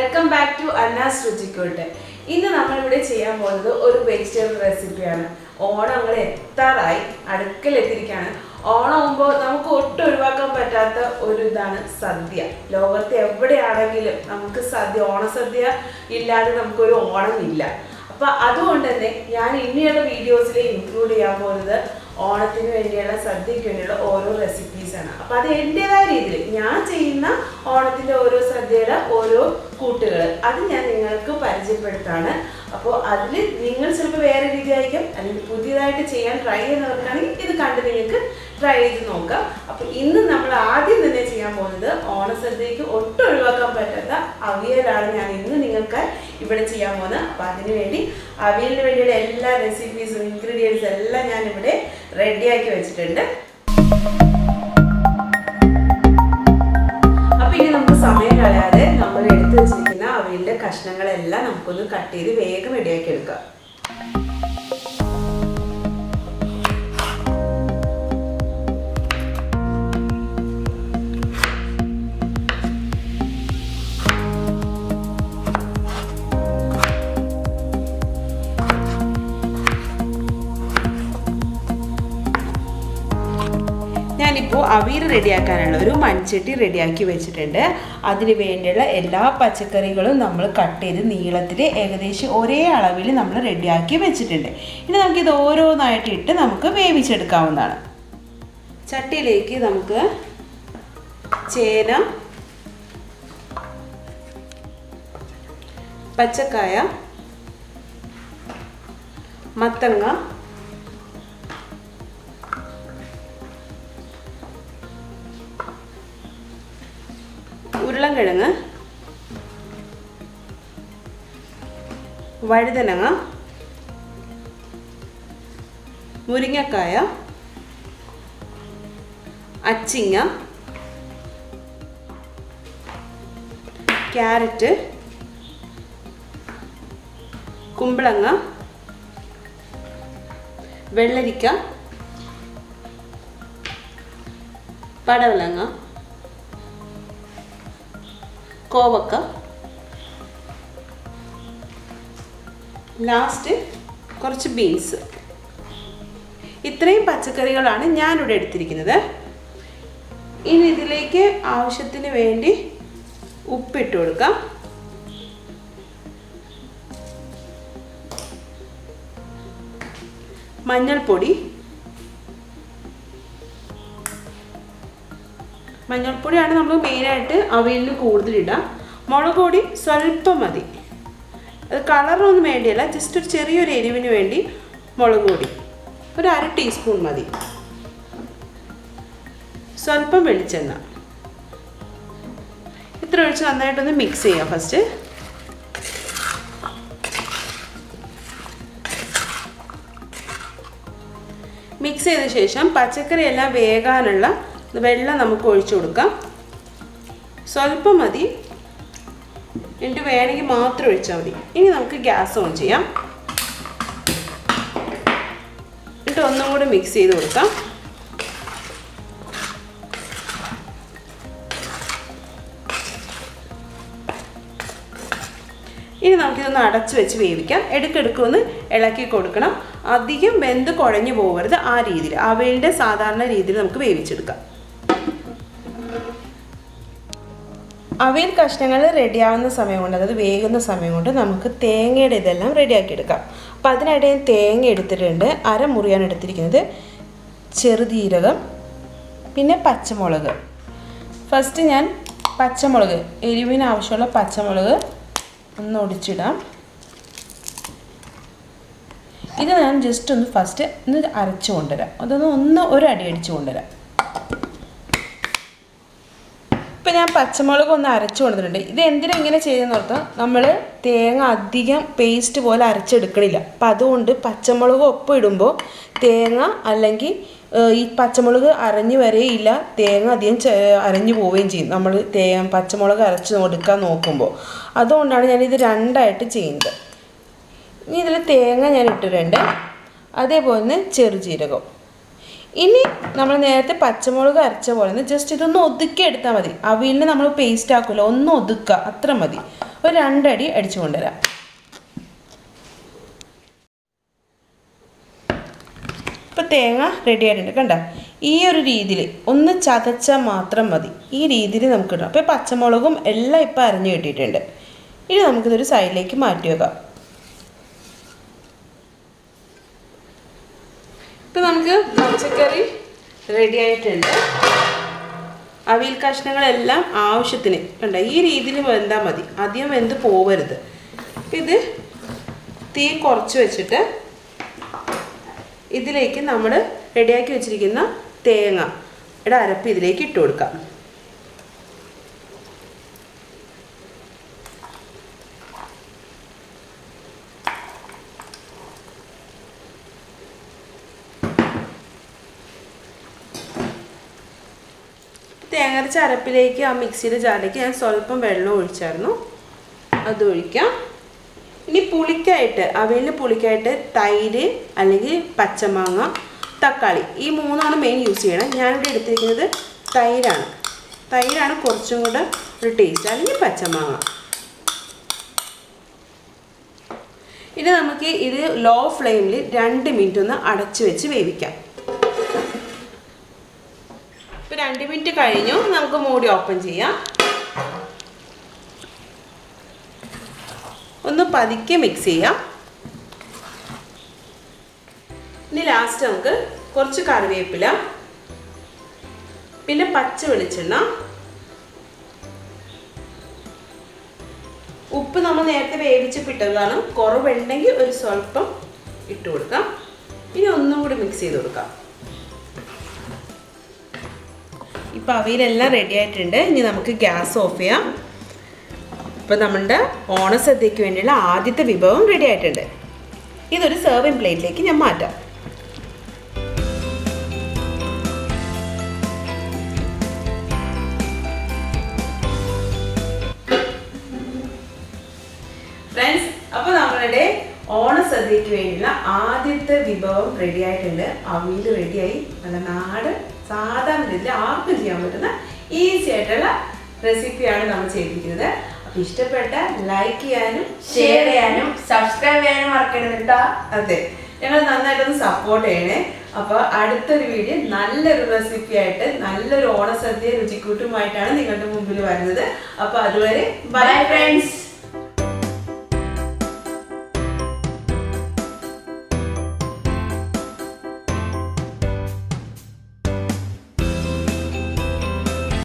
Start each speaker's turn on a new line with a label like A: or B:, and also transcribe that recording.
A: Welcome back to Anna's Ruchikootu. ഇന്ന് നമ്മൾ ഇവിടെ ചെയ്യാൻ പോകുന്നത് ഒരു വെജിറ്റബിൾ റെസിപ്പിയാണ്. ഓണം അങ്ങ് എത്താറായി, അടുക്കലെത്തിയിരിക്കുകയാണ്. ഓണം ആകുമ്പോൾ നമുക്ക് ഒട്ടും ഒഴിവാക്കാൻ പറ്റാത്ത ഒരു ഇതാണ് സദ്യ. ലോകത്ത് എവിടെയാണെങ്കിലും നമുക്ക് സദ്യ, ഓണസദ്യ ഇല്ലാതെ നമുക്കൊരു ഓണമില്ല. അപ്പോൾ അതുകൊണ്ട് തന്നെ ഞാൻ ഇനിയുള്ള വീഡിയോസിൽ ഇൻക്ലൂഡ് ചെയ്യാൻ പോകുന്നത് ഓണത്തിന് വേണ്ടിയുള്ള സദ്യയ്ക്ക് വേണ്ടിയുള്ള ഓരോ റെസിപ്പീസാണ്. അപ്പോൾ അത് എൻ്റെതായ രീതിയിൽ ഞാൻ ചെയ്യുന്ന ഓണത്തിൻ്റെ ഓരോ സദ്യയുടെ ഓരോ കൂട്ടുകൾ അത് ഞാൻ നിങ്ങൾക്ക് പരിചയപ്പെടുത്താണ്. അപ്പോൾ അതിൽ നിങ്ങൾ ചിലപ്പോൾ വേറെ രീതിയായിരിക്കും, അല്ലെങ്കിൽ പുതിയതായിട്ട് ചെയ്യാൻ ട്രൈ ചെയ്യുന്നവർക്കാണെങ്കിൽ ഇത് കണ്ട് നിങ്ങൾക്ക് ട്രൈ ചെയ്ത് നോക്കാം. അപ്പോൾ ഇന്ന് നമ്മൾ ആദ്യം തന്നെ ചെയ്യാൻ പോകുന്നത് ഓണസദ്യയ്ക്ക് ഒട്ടും ഒഴിവാക്കാൻ പറ്റാത്ത അവിയലാണ് ഞാൻ ഇന്ന് നിങ്ങൾക്ക് ഇവിടെ ചെയ്യാൻ പോകുന്നത്. അപ്പോൾ അതിനുവേണ്ടി അവിയലിന് വേണ്ടിയുള്ള എല്ലാ റെസിപ്പീസും ഇൻഗ്രീഡിയൻസും എല്ലാം ഞാൻ ഇവിടെ റെഡിയാക്കി വെച്ചിട്ടുണ്ട്. അപ്പോൾ ഇനി നമുക്ക് സമയം കളയാതെ നമ്മൾ എടുത്തു വെച്ചിരിക്കുന്ന അവിയലിൻ്റെ കഷ്ണങ്ങളെല്ലാം നമുക്കൊന്ന് കട്ട് ചെയ്ത് വേഗം റെഡിയാക്കി എടുക്കാം. ഞാനിപ്പോൾ അവിയൽ റെഡിയാക്കാനുള്ള ഒരു മൺചട്ടി റെഡിയാക്കി വെച്ചിട്ടുണ്ട്. അതിന് വേണ്ടിയുള്ള എല്ലാ പച്ചക്കറികളും നമ്മൾ കട്ട് ചെയ്ത് നീളത്തിൽ ഏകദേശം ഒരേ അളവിൽ നമ്മൾ റെഡിയാക്കി വെച്ചിട്ടുണ്ട്. ഇനി നമുക്കിത് ഓരോന്നായിട്ട് ഇട്ട് നമുക്ക് വേവിച്ചെടുക്കാവുന്നതാണ്. ചട്ടിയിലേക്ക് നമുക്ക് ചേന, പച്ചക്കായ, മത്തങ്ങ, ഉരുളൻകിഴങ്ങ്, വഴുതനങ്ങ, മുരിങ്ങക്കായ, അച്ചിങ്ങ, ക്യാരറ്റ്, കുമ്പളങ്ങ, വെള്ളരിക്ക, പടവലങ്ങ, കോവക്ക, ലാസ്റ്റ് കുറച്ച് ബീൻസ്. ഇത്രയും പച്ചക്കറികളാണ് ഞാനിവിടെ എടുത്തിരിക്കുന്നത്. ഇനി ഇതിലേക്ക് ആവശ്യത്തിന് വേണ്ടി ഉപ്പിട്ട് കൊടുക്കാം. മഞ്ഞൾപ്പൊടിയാണ് നമ്മൾ മെയിനായിട്ട് അവിയലിന് കൂടുതലിടാം. മുളക് പൊടി സ്വല്പം മതി, അത് കളറൊന്നും വേണ്ടിയല്ല, ജസ്റ്റ് ഒരു ചെറിയൊരു എരിവിന് വേണ്ടി മുളക് പൊടി ഒരു 1/2 ടീസ്പൂൺ മതി. സ്വല്പം വെളിച്ചെണ്ണ ഇത്ര ഒഴിച്ച് നന്നായിട്ടൊന്ന് മിക്സ് ചെയ്യാം. ഫസ്റ്റ് മിക്സ് ചെയ്ത ശേഷം പച്ചക്കറി എല്ലാം വേകാനുള്ള വെള്ളം നമുക്ക് ഒഴിച്ചു കൊടുക്കാം. സ്വല്പം മതി, എന്നിട്ട് വേണമെങ്കിൽ മാത്രം ഒഴിച്ചാൽ മതി. ഇനി നമുക്ക് ഗ്യാസ് ഓൺ ചെയ്യാം. എന്നിട്ട് ഒന്നും കൂടെ മിക്സ് ചെയ്ത് കൊടുക്കാം. ഇനി നമുക്കിതൊന്ന് അടച്ച് വെച്ച് വേവിക്കാം. ഇടയ്ക്കിടയ്ക്കൊന്ന് ഇളക്കി കൊടുക്കണം. അധികം വെന്ത് കുഴഞ്ഞു പോകരുത്. ആ രീതിയിൽ അവയുടെ സാധാരണ രീതിയിൽ നമുക്ക് വേവിച്ചെടുക്കാം. അവിയൽ കഷ്ണങ്ങൾ റെഡിയാവുന്ന സമയം കൊണ്ട്, അതായത് വേകുന്ന സമയം കൊണ്ട് നമുക്ക് തേങ്ങയുടെ ഇതെല്ലാം റെഡിയാക്കി എടുക്കാം. അപ്പം അതിനിടെ തേങ്ങ എടുത്തിട്ടുണ്ട്. 1/2 മുറിയാണ് എടുത്തിരിക്കുന്നത്. ചെറുജീരകം, പിന്നെ പച്ചമുളക്. ഫസ്റ്റ് ഞാൻ പച്ചമുളക്, എരിവിന് ആവശ്യമുള്ള പച്ചമുളക് ഒന്ന് ഒടിച്ചിടാം. ഇത് ഞാൻ ജസ്റ്റ് ഒന്ന് ഫസ്റ്റ് ഒന്ന് അരച്ചു കൊണ്ടുവരാം. അതൊന്ന് ഒരു അടി അടിച്ചു കൊണ്ടുവരാം. ഇപ്പം ഞാൻ പച്ചമുളക് ഒന്ന് അരച്ചു കൊണ്ടുവന്നിട്ടുണ്ട്. ഇത് എന്തിനാണ് ഇങ്ങനെ ചെയ്തെന്ന് ഓർത്താൽ നമ്മൾ തേങ്ങ അധികം പേസ്റ്റ് പോലെ അരച്ചെടുക്കണില്ല. അപ്പം അതുകൊണ്ട് പച്ചമുളക് ഒപ്പം ഇടുമ്പോൾ തേങ്ങ അല്ലെങ്കിൽ ഈ പച്ചമുളക് അരഞ്ഞു വരെയില്ല, തേങ്ങ അധികം അരഞ്ഞു പോവുകയും ചെയ്യും നമ്മൾ പച്ചമുളക് അരച്ച് എടുക്കാൻ നോക്കുമ്പോൾ. അതുകൊണ്ടാണ് ഞാനിത് രണ്ടായിട്ട് ചെയ്യുന്നത്. ഇനി ഇതിൽ തേങ്ങ ഞാൻ ഇട്ടിട്ടുണ്ട്, അതേപോലെ തന്നെ ചെറുജീരകം. ഇനി നമ്മൾ നേരത്തെ പച്ചമുളക് അരച്ച പോലെ ജസ്റ്റ് ഇതൊന്ന് ഒതുക്കി എടുത്താൽ മതി. അവിയലിനെ നമ്മൾ പേസ്റ്റ് ആക്കില്ല, ഒന്ന് ഒതുക്കുക, അത്ര മതി. ഒരു 2 അടി അടിച്ചു കൊണ്ടുവരാം. ഇപ്പോൾ തേങ്ങ റെഡി ആയിട്ടുണ്ട്. കണ്ടോ, ഈ ഒരു രീതിയിൽ ഒന്ന് ചതച്ചാൽ മാത്രം മതി. ഈ രീതിയിൽ നമുക്ക് ഇടാം. അപ്പോൾ പച്ചമുളകും എല്ലാം ഇപ്പോൾ അരഞ്ഞു കിട്ടിയിട്ടുണ്ട്. ഇനി നമുക്കിതൊരു സൈഡിലേക്ക് മാറ്റി വെക്കാം. ഇപ്പോൾ നമുക്ക് പച്ചക്കറി റെഡി ആയിട്ടുണ്ട്. അവിയൽ കഷ്ണങ്ങളെല്ലാം ആവശ്യത്തിന് കണ്ട ഈ രീതിയിൽ വെന്താൽ മതി. അധികം വെന്ത് പോവരുത്. അപ്പം ഇത് തീ കുറച്ച് വെച്ചിട്ട് ഇതിലേക്ക് നമ്മൾ റെഡിയാക്കി വെച്ചിരിക്കുന്ന തേങ്ങയുടെ അരപ്പ് ഇതിലേക്ക് ഇട്ട് കൊടുക്കാം. തേങ്ങ അരച്ച അരപ്പിലേക്ക് ആ മിക്സിയുടെ ജാറിലേക്ക് ഞാൻ സ്വല്പം വെള്ളം ഒഴിച്ചായിരുന്നു, അത് ഒഴിക്കാം. ഇനി പുളിക്കായിട്ട് അവിയലിന് പുളിക്കായിട്ട് തൈര് അല്ലെങ്കിൽ പച്ചമാങ്ങ, തക്കാളി, ഈ 3ആണ് മെയിൻ യൂസ് ചെയ്യണം. ഞാനിവിടെ എടുത്തിരിക്കുന്നത് തൈരാണ്. തൈരാണ് കുറച്ചും കൂടെ ഒരു ടേസ്റ്റ്, അല്ലെങ്കിൽ പച്ചമാങ്ങ. ഇനി നമുക്ക് ഇത് ലോ ഫ്ലെയിമിൽ 2 മിനിറ്റ് ഒന്ന് അടച്ചു വെച്ച് വേവിക്കാം. ഇപ്പോൾ 2 മിനിറ്റ് കഴിഞ്ഞു. നമുക്ക് മൂടി ഓപ്പൺ ചെയ്യാം. ഒന്ന് പതുക്കെ മിക്സ് ചെയ്യാം. ഇനി ലാസ്റ്റ് നമുക്ക് കുറച്ച് കറിവേപ്പില, പിന്നെ പച്ച വെളിച്ചെണ്ണ, ഉപ്പ് നമ്മൾ നേരത്തെ വേവിച്ചിട്ടതാണ്. കുറവുണ്ടെങ്കിൽ ഒരു സ്വല്പം ഇട്ട് കൊടുക്കാം. ഇനി ഒന്നും കൂടി മിക്സ് ചെയ്ത് കൊടുക്കാം. ഇപ്പോൾ അവിയലെല്ലാം റെഡി ആയിട്ടുണ്ട്. ഇനി നമുക്ക് ഗ്യാസ് ഓഫ് ചെയ്യാം. ഇപ്പോൾ നമ്മുടെ ഓണസദ്യക്ക് വേണ്ടിയുള്ള ആദ്യത്തെ വിഭവം റെഡി ആയിട്ടുണ്ട്. ഇതൊരു സെർവിങ് പ്ലേറ്റിലേക്ക് ഞാൻ മാറ്റാം. ഫ്രണ്ട്സ്, അപ്പോൾ നമ്മളുടെ ഓണസദ്യക്ക് വേണ്ടിയുള്ള ആദ്യത്തെ വിഭവം റെഡി ആയിട്ടുണ്ട്. അവിയൽ റെഡിയായി. നല്ല നാട് സാധാരണ രീതിയിൽ ആർക്കും ചെയ്യാൻ പറ്റുന്ന ഈസി ആയിട്ടുള്ള റെസിപ്പിയാണ് നമ്മൾ ചെയ്തിരിക്കുന്നത്. അപ്പോൾ ഇഷ്ടപ്പെട്ട ലൈക്ക് ചെയ്യാനും
B: ഷെയർ ചെയ്യാനും സബ്സ്ക്രൈബ് ചെയ്യാനും മറക്കരുത് കേട്ടോ.
A: അതെ, ഞങ്ങൾ നന്നായിട്ടൊന്ന് സപ്പോർട്ട് ചെയ്യണേ. അപ്പോൾ അടുത്തൊരു വീഡിയോ നല്ലൊരു റെസിപ്പി ആയിട്ട് നല്ലൊരു ഓണസദ്യ രുചിക്കൂട്ടുമായിട്ടാണ് നിങ്ങളുടെ മുമ്പിൽ വരുന്നത്. അപ്പോൾ അതുവരെ ബൈ ഫ്രണ്ട്സ്.